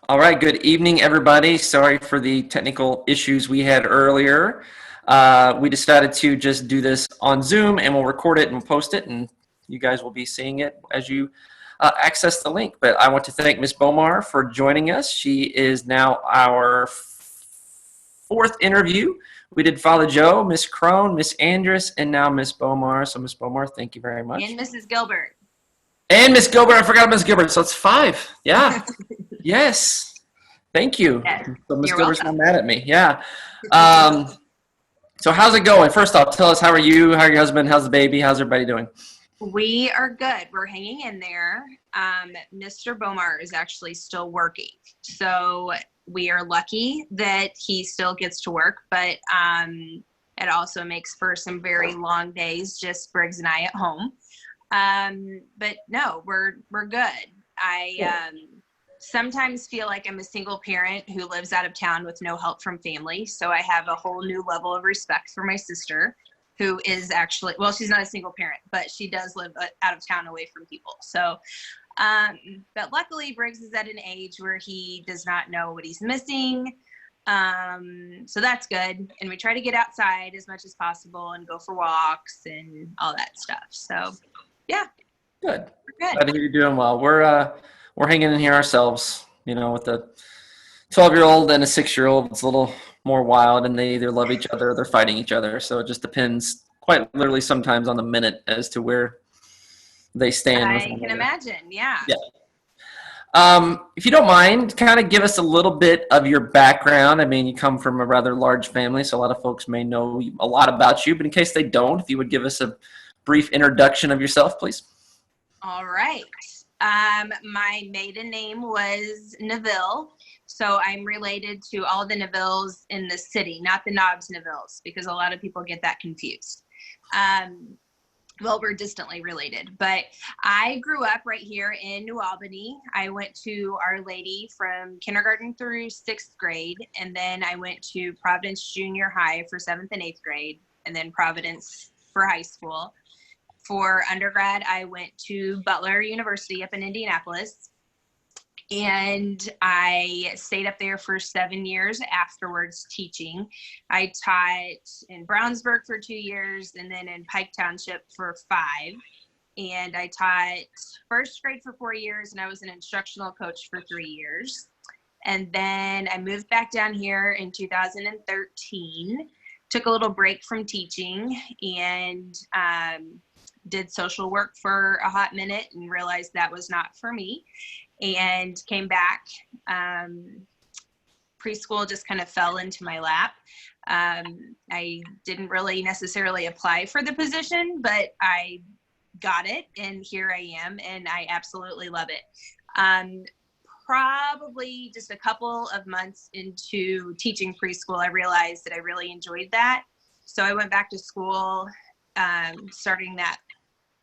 All right, good evening, everybody. Sorry for the technical issues we had earlier. We decided to just do this on Zoom, and we'll record it and post it, and you guys will be seeing it as you access the link. But I want to thank Miss Bomar for joining us. She is now our fourth interview. We did Father Joe, Miss Crone, Miss Andrus, and now Miss Bomar. So, Miss Bomar, thank you very much. And Mrs. Gilbert. And Miss Gilbert, I forgot Miss Gilbert, so it's five. Yeah. Yes. Thank you. Yes, So Miss you're Gilbert's not welcome. mad at me. Yeah. So how's it going? First off, tell us, how are you? How are your husband? How's the baby? How's everybody doing? We are good. We're hanging in there. Mr. Bomar is actually still working. So we are lucky that he still gets to work, but it also makes for some very long days, just Briggs and I at home. But no, we're good. I sometimes feel like I'm a single parent who lives out of town with no help from family. So I have a whole new level of respect for my sister, who is actually, well, she's not a single parent, but she does live out of town away from people. So, but luckily Briggs is at an age where he does not know what he's missing. So that's good. And we try to get outside as much as possible and go for walks and all that stuff. So yeah, Good. we're good. Glad to hear you're doing well. We're hanging in here ourselves, with a 12-year-old and a 6-year-old. It's a little more wild, and they either love each other or they're fighting each other. So it just depends quite literally sometimes on the minute as to where they stand with I one can another. imagine. Yeah. Yeah. If you don't mind, kind of give us a little bit of your background. I mean, you come from a rather large family, so a lot of folks may know a lot about you. But in case they don't, if you would give us a brief introduction of yourself, please. All right. My maiden name was Neville. So I'm related to all the Nevilles in the city, not the Knobs Nevilles, because a lot of people get that confused. Well, we're distantly related, but I grew up right here in New Albany. I went to Our Lady from kindergarten through 6th grade, and then I went to Providence Junior High for 7th and 8th grade, and then Providence for high school. For undergrad, I went to Butler University up in Indianapolis, and I stayed up there for 7 years afterwards teaching. I taught in Brownsburg for 2 years and then in Pike Township for 5. And I taught first grade for 4 years, and I was an instructional coach for 3 years. And then I moved back down here in 2013, took a little break from teaching, and did social work for a hot minute and realized that was not for me, and came back. Preschool just kind of fell into my lap. I didn't really necessarily apply for the position, but I got it, and here I am, and I absolutely love it. Probably just a couple of months into teaching preschool, I realized that I really enjoyed that. So I went back to school starting that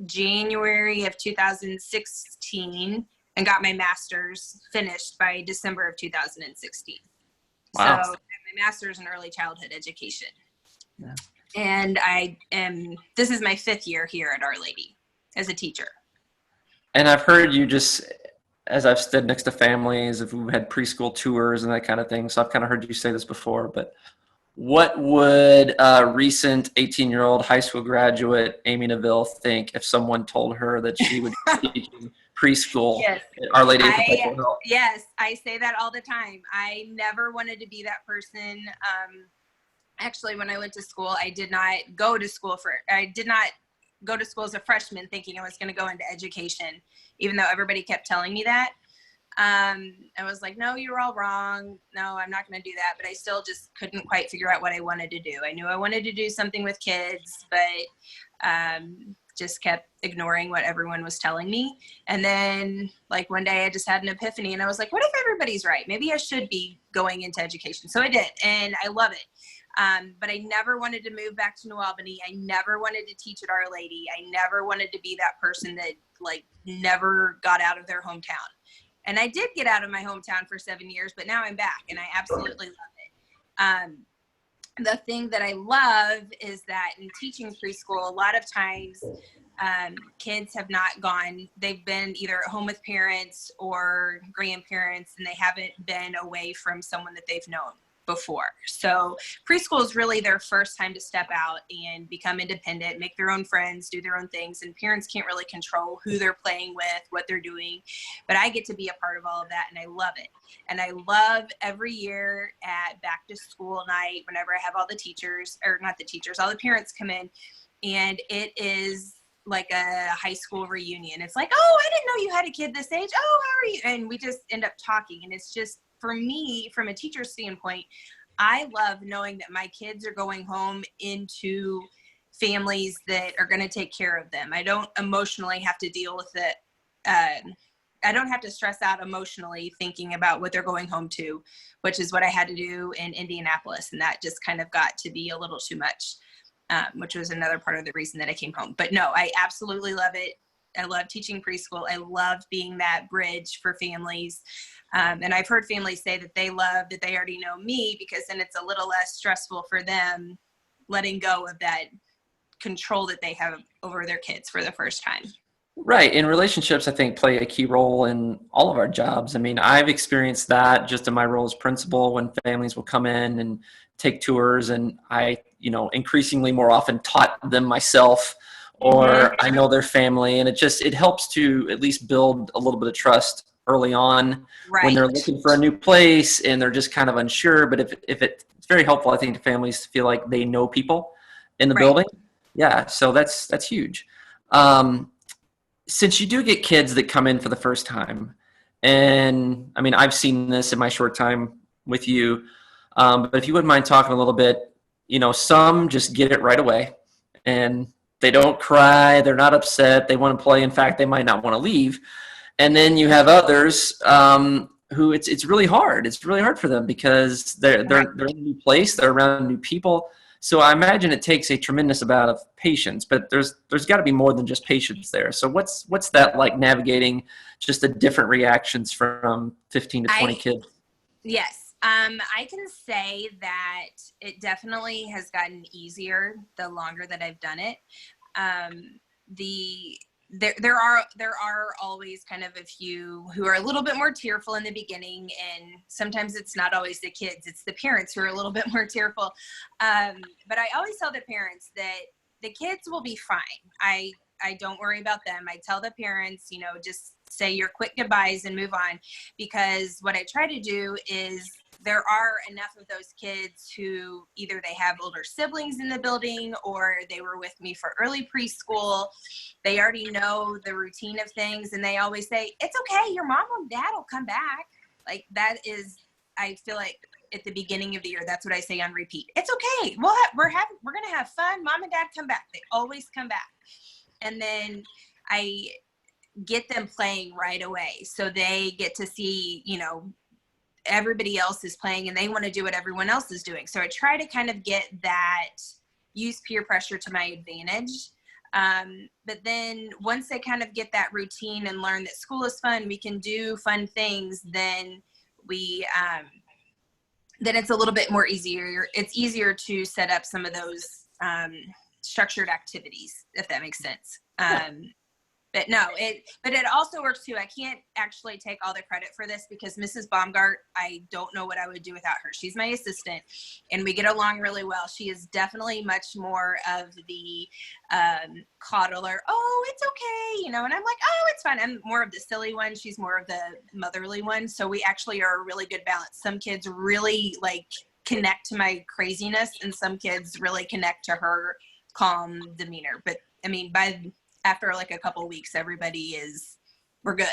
January of 2016 and got my master's finished by December of 2016. Wow. So my master's in early childhood education. Yeah. And this is my 5th year here at Our Lady as a teacher. And I've heard you just, as I've stood next to families, if we've had preschool tours and that kind of thing, so I've kind of heard you say this before, but what would a recent 18-year-old high school graduate, Amy Neville, think if someone told her that she would be teaching preschool Yes. at Our Lady of Perpetual Help? Yes, I say that all the time. I never wanted to be that person. Actually, when I went to school, I did not go to school as a freshman thinking I was going to go into education, even though everybody kept telling me that. I was like, no, you're all wrong. No, I'm not going to do that. But I still just couldn't quite figure out what I wanted to do. I knew I wanted to do something with kids, but just kept ignoring what everyone was telling me. And then like one day I just had an epiphany, and I was like, what if everybody's right? Maybe I should be going into education. So I did, and I love it. But I never wanted to move back to New Albany. I never wanted to teach at Our Lady. I never wanted to be that person that like never got out of their hometown. And I did get out of my hometown for 7 years, but now I'm back, and I absolutely love it. The thing that I love is that in teaching preschool, a lot of times Kids have not gone, they've been either at home with parents or grandparents, and they haven't been away from someone that they've known before. So preschool is really their first time to step out and become independent, make their own friends, do their own things, and parents can't really control who they're playing with, what they're doing. But I get to be a part of all of that, and I love it. And I love every year at back to school night, whenever I have all the teachers, or not the teachers, all the parents come in, and it is like a high school reunion. It's like, oh, I didn't know you had a kid this age. Oh, how are you? And we just end up talking. And it's just, for me, from a teacher's standpoint, I love knowing that my kids are going home into families that are going to take care of them. I don't emotionally have to deal with it. I don't have to stress out emotionally thinking about what they're going home to, which is what I had to do in Indianapolis. And that just kind of got to be a little too much, which was another part of the reason that I came home. But no, I absolutely love it. I love teaching preschool. I love being that bridge for families. And I've heard families say that they love that they already know me, because then it's a little less stressful for them letting go of that control that they have over their kids for the first time. Right. And relationships, I think, play a key role in all of our jobs. I mean, I've experienced that just in my role as principal, when families will come in and take tours, and I, increasingly more often taught them myself, or I know their family, and it helps to at least build a little bit of trust early on, Right. when they're looking for a new place and they're just kind of unsure. But if it's very helpful, I think, to families to feel like they know people in the Right. building. Yeah. So that's huge. Since you do get kids that come in for the first time, and I mean, I've seen this in my short time with you, but if you wouldn't mind talking a little bit, some just get it right away, and they don't cry, they're not upset, they want to play. In fact, they might not want to leave. And then you have others who it's really hard. It's really hard for them because they're in a new place, they're around new people. So I imagine it takes a tremendous amount of patience, but there's got to be more than just patience there. So what's that like, navigating just the different reactions from 15 to 20 kids? Yes. I can say that it definitely has gotten easier the longer that I've done it. There are always kind of a few who are a little bit more tearful in the beginning, and sometimes it's not always the kids, it's the parents who are a little bit more tearful. But I always tell the parents that the kids will be fine. I don't worry about them. I tell the parents, just say your quick goodbyes and move on, because what I try to do is, there are enough of those kids who either they have older siblings in the building, or they were with me for early preschool. They already know the routine of things, and they always say, it's okay, your mom and dad will come back. Like, that is, I feel like at the beginning of the year, that's what I say on repeat. It's okay. We're going to have fun. Mom and dad come back. They always come back. And then I get them playing right away. So they get to see, everybody else is playing, and they want to do what everyone else is doing. So I try to kind of use peer pressure to my advantage. But then once they kind of get that routine and learn that school is fun, we can do fun things, then then it's a little bit more easier. It's easier to set up some of those structured activities, if that makes sense. But no, it also works too. I can't actually take all the credit for this, because Mrs. Baumgart, I don't know what I would do without her. She's my assistant, and we get along really well. She is definitely much more of the coddler. Oh, it's okay, and I'm like, oh, it's fine. I'm more of the silly one. She's more of the motherly one. So we actually are a really good balance. Some kids really connect to my craziness, and some kids really connect to her calm demeanor. But I mean, after a couple of weeks, we're good.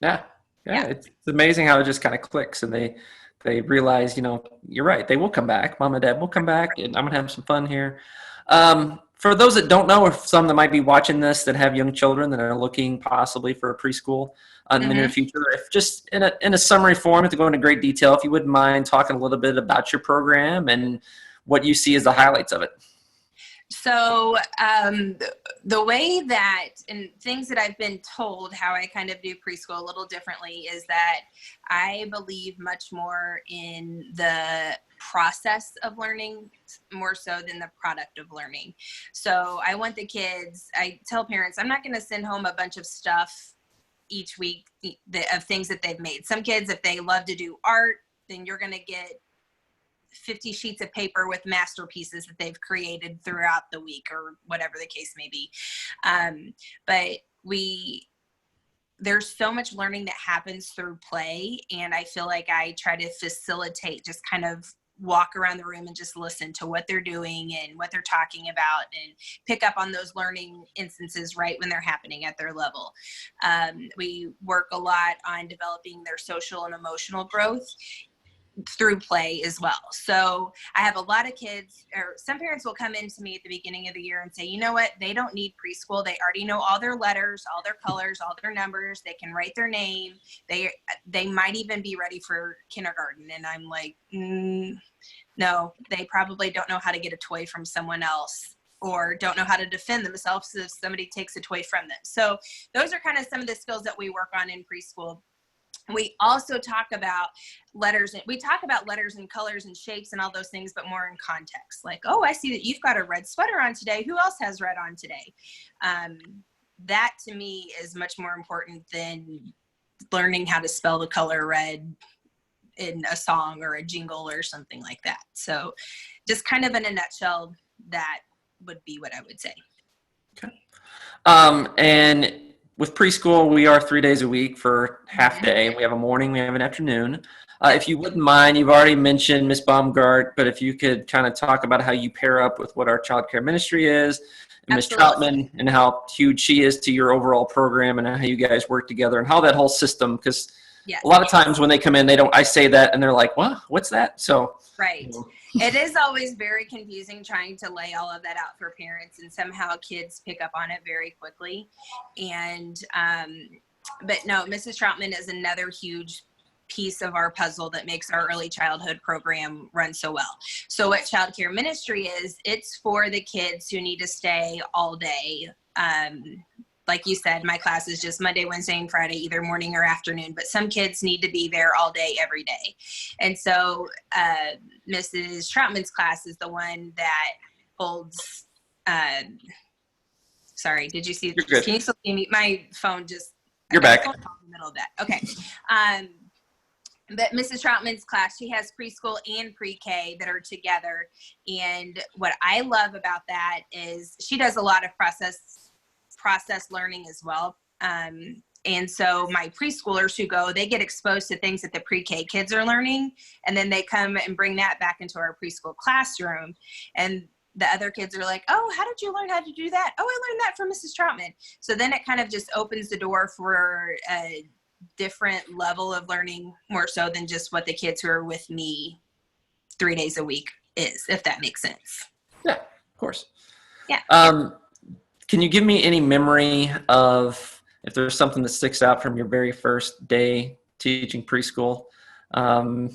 Yeah. It's amazing how it just kind of clicks, and they realize, you're right, they will come back. Mom and dad will come back, and I'm gonna have some fun here. For those that don't know, or some that might be watching this that have young children that are looking possibly for a preschool in the near future, if just in a summary form, to go into great detail, if you wouldn't mind talking a little bit about your program and what you see as the highlights of it. So the way that, and things that I've been told how I kind of do preschool a little differently, is that I believe much more in the process of learning more so than the product of learning. So I want the kids, I tell parents, I'm not going to send home a bunch of stuff each week of things that they've made. Some kids, if they love to do art, then you're going to get 50 sheets of paper with masterpieces that they've created throughout the week, or whatever the case may be. But there's so much learning that happens through play, and I feel like I try to facilitate, just kind of walk around the room and just listen to what they're doing and what they're talking about, and pick up on those learning instances right when they're happening at their level. We work a lot on developing their social and emotional growth through play as well. So I have a lot of kids, or some parents will come in to me at the beginning of the year and say, you know what, they don't need preschool. They already know all their letters, all their colors, all their numbers. They can write their name. They might even be ready for kindergarten. And I'm like, no, they probably don't know how to get a toy from someone else, or don't know how to defend themselves if somebody takes a toy from them. So those are kind of some of the skills that we work on in preschool. We also talk about letters. We talk about letters and colors and shapes and all those things, but more in context. Like, oh, I see that you've got a red sweater on today. Who else has red on today? That to me is much more important than learning how to spell the color red in a song or a jingle or something like that. So just kind of in a nutshell, that would be what I would say. Okay. And with preschool, we are 3 days a week for half day. We have a morning, we have an afternoon. If you wouldn't mind, you've already mentioned Miss Baumgart, but if you could kind of talk about how you pair up with what our child care ministry is, and Miss Troutman, and how huge she is to your overall program, and how you guys work together, and how that whole system, because a lot of times when they come in, I say that and they're like, what? What's that? So right. It is always very confusing trying to lay all of that out for parents, and somehow kids pick up on it very quickly. And but no, Mrs. Troutman is another huge piece of our puzzle that makes our early childhood program run so well. So what child care ministry is, it's for the kids who need to stay all day. Like you said, my class is just Monday, Wednesday, and Friday, either morning or afternoon, but some kids need to be there all day, every day. And so Mrs. Troutman's class is the one that holds, sorry, did you see? You're good. Can you still see me? My phone just, you're back. In the middle of that. Okay. But Mrs. Troutman's class, she has preschool and pre-K that are together. And what I love about that is she does a lot of process learning as well. And so my preschoolers who go, they get exposed to things that the pre-K kids are learning, and then they come and bring that back into our preschool classroom. And the other kids are like, oh, how did you learn how to do that? Oh, I learned that from Mrs. Troutman. So then it kind of just opens the door for a different level of learning, more so than just what the kids who are with me 3 days a week is, if that makes sense. Yeah, of course. Yeah. Can you give me any memory of, if there's something that sticks out from your very first day teaching preschool? Did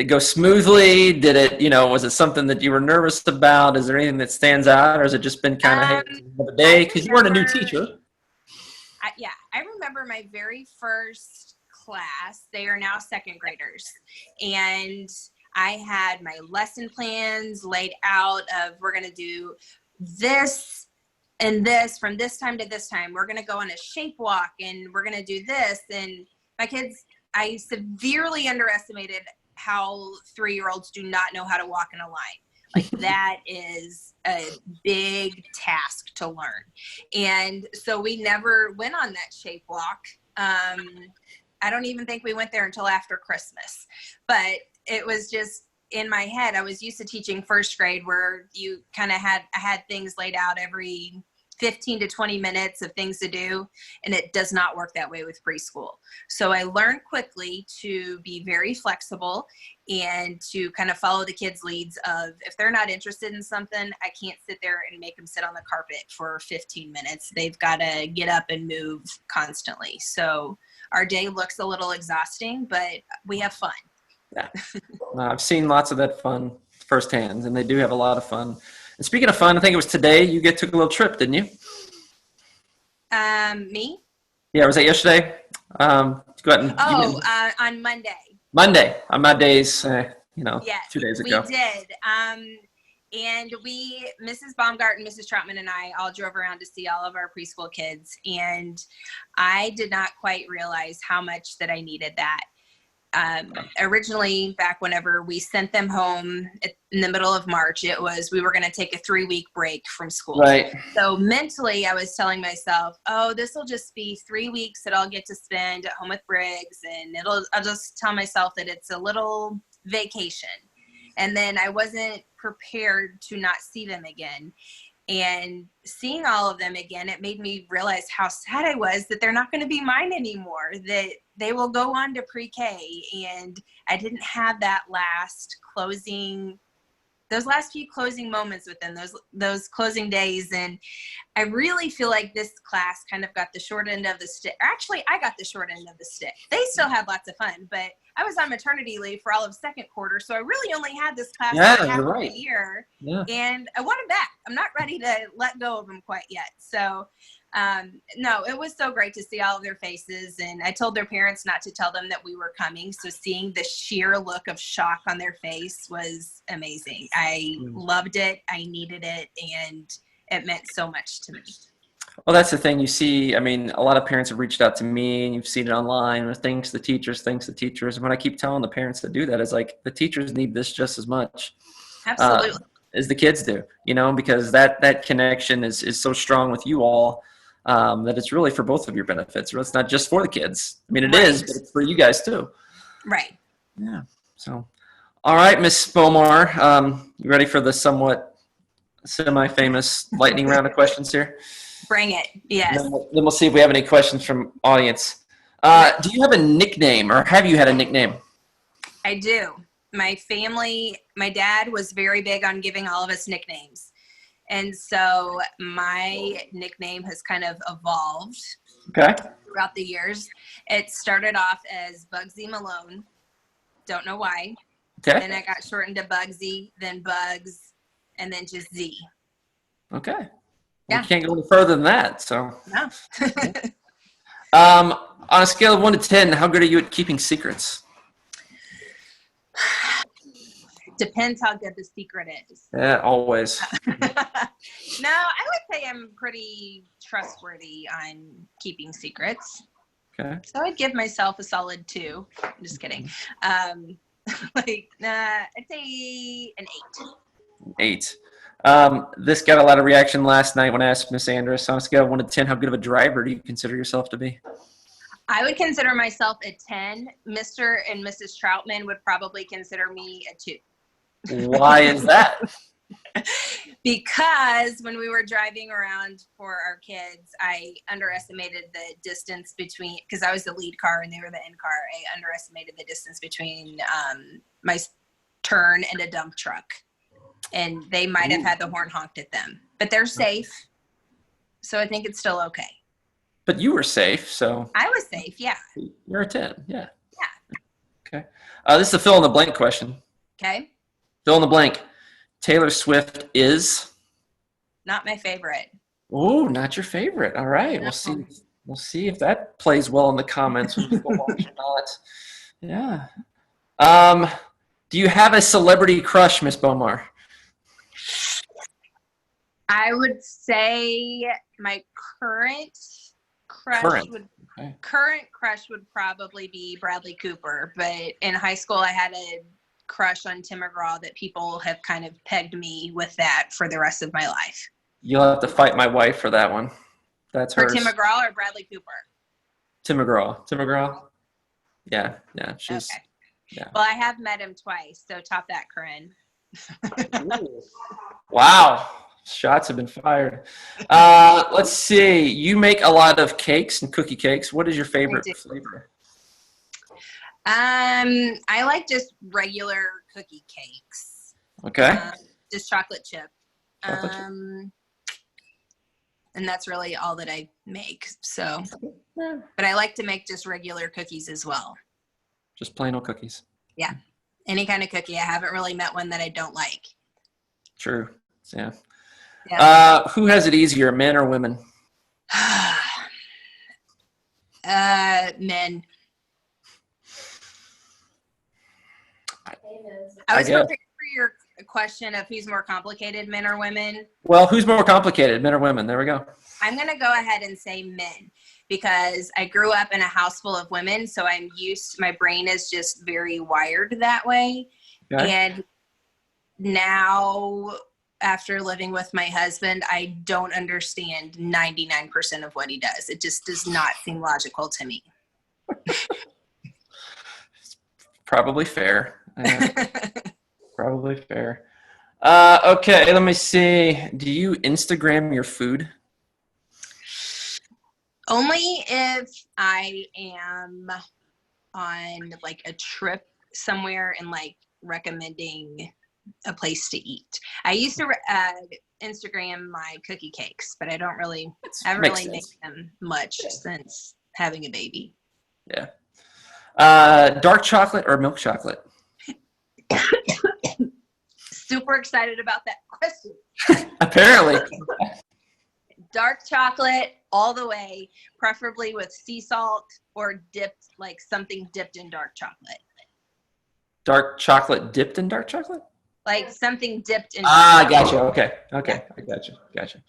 it go smoothly? Was it something that you were nervous about? Is there anything that stands out, or has it just been kind of a day? Because you weren't a new teacher. I remember my very first class. They are now second graders. And I had my lesson plans laid out of, we're going to do this and this from this time to this time. We're going to go on a shape walk, and we're going to do this. And my kids, I severely underestimated how 3-year-olds do not know how to walk in a line. Like, that is a big task to learn. And so we never went on that shape walk. I don't even think we went there until after Christmas. But it was just in my head. I was used to teaching first grade, where you kind of I had things laid out every 15 to 20 minutes of things to do, and it does not work that way with preschool. So I learned quickly to be very flexible and to kind of follow the kids' leads of, if they're not interested in something, I can't sit there and make them sit on the carpet for 15 minutes. They've got to get up and move constantly. So our day looks a little exhausting, but we have fun. Yeah, I've seen lots of that fun firsthand, and they do have a lot of fun. And speaking of fun, I think it was today you took a little trip, didn't you? Me? Yeah, was that yesterday? To go out and Oh, on Monday. Monday on my days, Yes, 2 days we ago. did. And Mrs. Baumgart and Mrs. Troutman and I all drove around to see all of our preschool kids. And I did not quite realize how much that I needed that. Originally, back whenever we sent them home in the middle of March, we were going to take a 3-week break from school. Right. So mentally, I was telling myself, oh, this will just be 3 weeks that I'll get to spend at home with Briggs. And I'll just tell myself that it's a little vacation. And then I wasn't prepared to not see them again. And seeing all of them again, it made me realize how sad I was that they're not going to be mine anymore, that they will go on to pre-K. And I didn't have those last few closing moments with them, those closing days. And I really feel like this class kind of got the short end of the stick. Actually, I got the short end of the stick. They still had lots of fun, but I was on maternity leave for all of second quarter, so I really only had this class for half of the year. Yeah. And I want them back. I'm not ready to let go of them quite yet. So no, it was so great to see all of their faces. And I told their parents not to tell them that we were coming. So seeing the sheer look of shock on their face was amazing. I loved it. I needed it. And it meant so much to me. Well, that's the thing you see. I mean, a lot of parents have reached out to me, and you've seen it online, or thanks the teachers. And what I keep telling the parents that do that is like, the teachers need this just as much. Absolutely. As the kids do, because that connection is so strong with you all, that it's really for both of your benefits. It's not just for the kids. I mean, it is, but it's for you guys too. Right. Yeah. So, all right, Miss Bomar, you ready for the somewhat semi-famous lightning round of questions here? Bring it. Yes. Then we'll see if we have any questions from audience. Do you have a nickname, or have you had a nickname? I do. My dad was very big on giving all of us nicknames. And so my nickname has kind of evolved throughout the years. It started off as Bugsy Malone. Don't know why. Okay. Then I got shortened to Bugsy, then Bugs, and then just Z. Okay. Well, yeah. You can't go any further than that. So. No. On a scale of 1 to 10, how good are you at keeping secrets? Depends how good the secret is. Yeah, always. No, I would say I'm pretty trustworthy on keeping secrets. Okay. So I'd give myself a solid 2. I'm just kidding. I'd say an 8. 8. This got a lot of reaction last night when I asked Miss Andrus, on a scale of 1 to 10, how good of a driver do you consider yourself to be? I would consider myself a 10. Mr. and Mrs. Troutman would probably consider me a 2. Why is that? Because when we were driving around for our kids, I underestimated the distance between, because I was the lead car and they were the end car. I underestimated the distance between my turn and a dump truck. And they might have had the horn honked at them. But they're safe. So I think it's still okay. But you were safe, so. I was safe, yeah. You're a 10, yeah. Yeah. Okay. This is a fill in the blank question. Okay. Fill in the blank. Taylor Swift is? Not my favorite. Oh, not your favorite. All right. No. We'll see if that plays well in the comments when people watch or not. Yeah. Do you have a celebrity crush, Miss Bomar? I would say my current crush would probably be Bradley Cooper, but in high school I had a crush on Tim McGraw that people have kind of pegged me with that for the rest of my life. You'll have to fight my wife for that one. That's hers. For Tim McGraw or Bradley Cooper? Tim McGraw. Yeah. She's. Okay. Yeah. Well, I have met him twice, so top that, Corinne. Wow. Shots have been fired. Let's see. You make a lot of cakes and cookie cakes. What is your favorite flavor? I like just regular cookie cakes. Okay. Just chocolate chip. And that's really all that I make. So, but I like to make just regular cookies as well. Just plain old cookies. Yeah. Any kind of cookie. I haven't really met one that I don't like. True. Yeah. Yeah. Who has it easier, men or women? Men. I was guess. prepared for your question of who's more complicated, men or women. Well, who's more complicated, men or women? There we go. I'm going to go ahead and say men because I grew up in a house full of women, so my brain is just very wired that way. Okay. And now, after living with my husband, I don't understand 99% of what he does. It just does not seem logical to me. Probably fair. Probably fair. Okay, let me see. Do you Instagram your food? Only if I am on like a trip somewhere and like recommending a place to eat. I used to Instagram my cookie cakes, but I haven't really made them much since having a baby. Yeah. Dark chocolate or milk chocolate? Super excited about that question. Apparently. Dark chocolate all the way, preferably with sea salt or dipped, like something dipped in dark chocolate. Dark chocolate dipped in dark chocolate? Like something dipped in dark chocolate. Gotcha. Okay. I gotcha.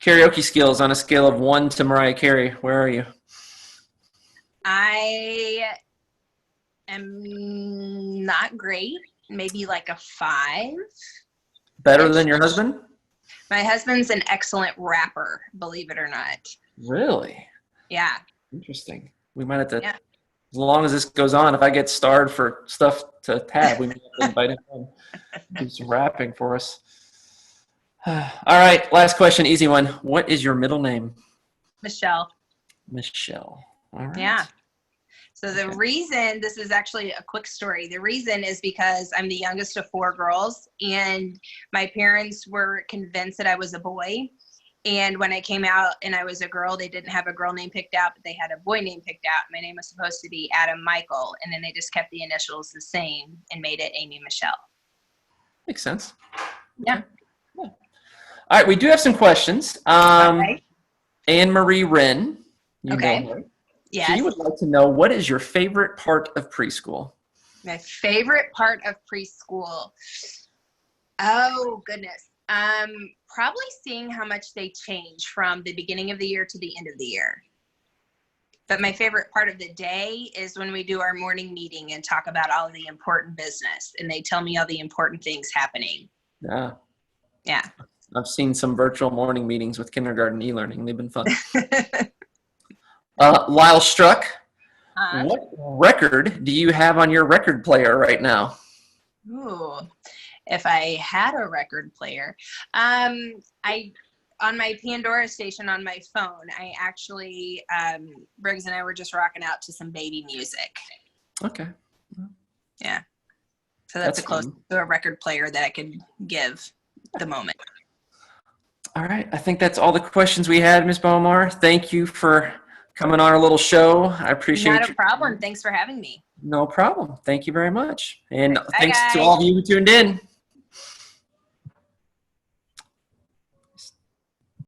Karaoke skills on a scale of 1 to Mariah Carey. Where are you? I am not great. Maybe like a 5. Better than your husband? My husband's an excellent rapper, believe it or not. Really? Yeah. Interesting. We might have to, Yeah. as long as this goes on, if I get starved for stuff to tab, we might have to invite him in, do some rapping for us. All right, last question, easy one. What is your middle name? Michelle. Michelle. All right. Yeah. So the reason, this is actually a quick story. The reason is because I'm the youngest of 4 girls, and my parents were convinced that I was a boy. And when I came out and I was a girl, they didn't have a girl name picked out, but they had a boy name picked out. My name was supposed to be Adam Michael, and then they just kept the initials the same and made it Amy Michelle. Makes sense. Yeah. All right, we do have some questions. Okay. Anne-Marie Wren. Okay. Know her. Yes. She would like to know, what is your favorite part of preschool? My favorite part of preschool. Oh, goodness. Probably seeing how much they change from the beginning of the year to the end of the year. But my favorite part of the day is when we do our morning meeting and talk about all the important business, and they tell me all the important things happening. Yeah. Yeah. I've seen some virtual morning meetings with kindergarten e-learning. They've been fun. Lyle Struck, what record do you have on your record player right now? Ooh, if I had a record player, on my Pandora station on my phone, I actually, Briggs and I were just rocking out to some baby music. Okay. Yeah. So that's a close fun. to a record player that I could give the moment. All right. I think that's all the questions we had, Ms. Bomar. Thank you for coming on our little show. I appreciate it. Not a problem. Thanks for having me. No problem. Thank you very much. And Bye, thanks guys. to all of you who tuned in.